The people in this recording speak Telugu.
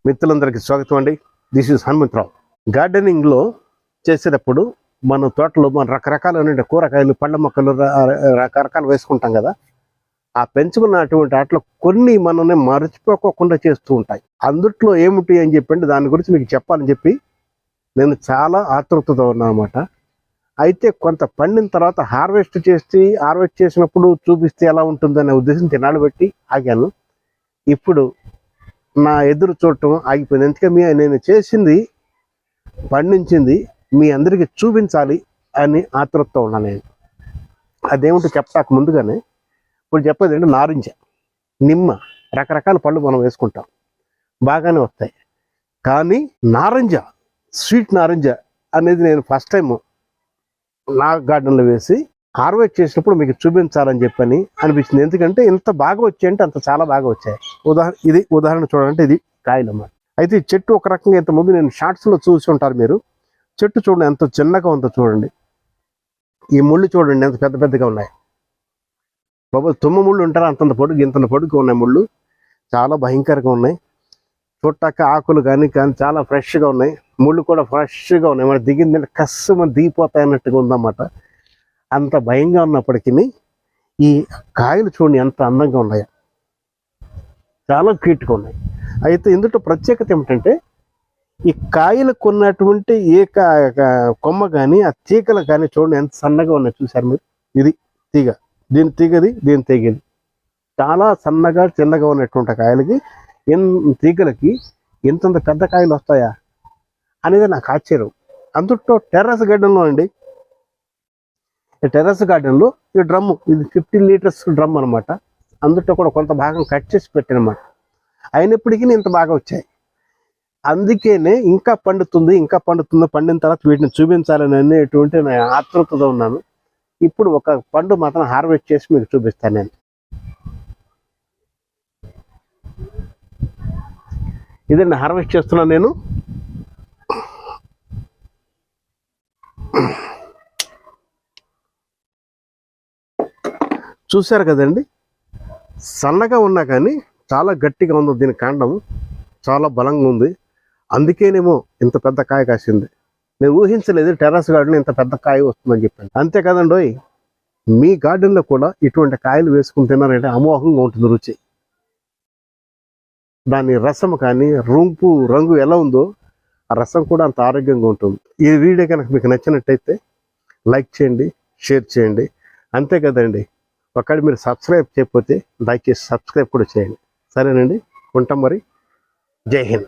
మిత్రులందరికీ స్వాగతం అండి. This is Hanumantharao. గార్డెనింగ్లో చేసేటప్పుడు మన తోటలో మన రకరకాలైన కూరగాయలు, పళ్ళ మొక్కలు రకరకాలు వేసుకుంటాం కదా. ఆ పెంచుకున్నటువంటి వాటిలో కొన్ని మనల్ని మర్చిపోకుండా చేస్తూ ఉంటాయి. అందుట్లో ఏమిటి అని చెప్పండి, దాని గురించి మీకు చెప్పాలని చెప్పి నేను చాలా ఆతృతతో ఉన్నా అనమాట. అయితే కొంత పండిన తర్వాత హార్వెస్ట్ చేసినప్పుడు చూపిస్తే ఎలా ఉంటుందనే ఉద్దేశం తినాలు పెట్టి ఆగాను. ఇప్పుడు నా ఎదురు చూడటం ఆగిపోయింది. ఎందుకంటే నేను చేసింది, పండించింది మీ అందరికీ చూపించాలి అని ఆతృతతో ఉన్నాను నేను. అదేమిటో చెప్తాక ముందుగానే ఇప్పుడు చెప్పేది ఏంటంటే, నారింజ, నిమ్మ, రకరకాల పళ్ళు మనం వేసుకుంటాం, బాగానే వస్తాయి. కానీ నారింజ, స్వీట్ నారింజ అనేది నేను ఫస్ట్ టైం నా గార్డెన్లో వేసి హార్వెస్ట్ చేసినప్పుడు మీకు చూపించాలని చెప్పని అనిపించింది. ఎందుకంటే ఇంత బాగా వచ్చాయంటే అంత చాలా బాగా వచ్చాయి. ఉదాహరణ చూడాలంటే ఇది కాయలు అన్నమాట. అయితే ఈ చెట్టు ఒక రకంగా ఇంతకుముందు నేను షార్ట్స్లో చూసి ఉంటారు మీరు. చెట్టు చూడండి ఎంత చిన్నగా ఉందో చూడండి. ఈ ముళ్ళు చూడండి ఎంత పెద్ద పెద్దగా ఉన్నాయి. బాబు తుమ్మ ముళ్ళు ఉంటారా అంతంత పొడుగు, ఇంతంత పొడుగు ఉన్నాయి ముళ్ళు. చాలా భయంకరంగా ఉన్నాయి. చుట్టాక ఆకులు కానీ చాలా ఫ్రెష్గా ఉన్నాయి. ముళ్ళు కూడా ఫ్రెష్గా ఉన్నాయి. మన దిగిందంటే కస్సమని దిగిపోతాయి అన్నట్టుగా ఉందన్నమాట. అంత భయంగా ఉన్నప్పటికీ ఈ కాయలు చూడండి ఎంత అందంగా ఉన్నాయో, చాలా క్యూట్గా ఉన్నాయి. అయితే ఇందులో ప్రత్యేకత ఏమిటంటే, ఈ కాయలకు ఉన్నటువంటి కొమ్మ కానీ ఆ తీగలు కానీ చూడండి ఎంత సన్నగా ఉన్నాయి. చూసారు మీరు? ఇది తీగ, దీని తీగది చాలా సన్నగా చిన్నగా ఉన్నటువంటి కాయలకి తీగలకి ఇంతంత పెద్ద కాయలు వస్తాయా అనేది నాకు ఆశ్చర్యం. అందులో టెర్రస్ గార్డెన్లో అండి, టెర్రస్ గార్డెన్లో ఈ డ్రమ్ము, ఇది 15 లీటర్స్ డ్రమ్ అనమాట. అందులో కూడా కొంత భాగం కట్ చేసి పెట్టానమాట. అయినప్పటికీ ఇంత బాగా వచ్చాయి. అందుకేనే ఇంకా పండుతుంది, పండిన తర్వాత వీటిని చూపించాలని అనేటువంటి నేను ఆతృతతో ఉన్నాను. ఇప్పుడు ఒక పండు మాత్రం హార్వెస్ట్ చేసి మీకు చూపిస్తాను నేను. ఇదండి హార్వెస్ట్ చేస్తున్నాను నేను. చూశారు కదండి, సన్నగా ఉన్నా కానీ చాలా గట్టిగా ఉంది. దీని కాండం చాలా బలంగా ఉంది. అందుకేనేమో ఇంత పెద్ద కాయ కాసింది. నేను ఊహించలేదు టెర్రస్ గార్డెన్ ఇంత పెద్ద కాయ వస్తుందని చెప్పాను. అంతే కదండి, మీ గార్డెన్లో కూడా ఇటువంటి కాయలు వేసుకుని తిన్నారంటే అమోఘంగా ఉంటుంది రుచి. దాని రసం కానీ రంగు ఎలా ఉందో ఆ రసం కూడా అంత ఆరోగ్యంగా ఉంటుంది. ఈ వీడియో కనుక మీకు నచ్చినట్టయితే లైక్ చేయండి, షేర్ చేయండి. అంతే కదండి, ఒకవేళ మీరు సబ్స్క్రైబ్ చేయకపోతే దయచేసి సబ్స్క్రైబ్ కూడా చేయండి. సరేనండి, ఉంటాం మరి. జై హింద్.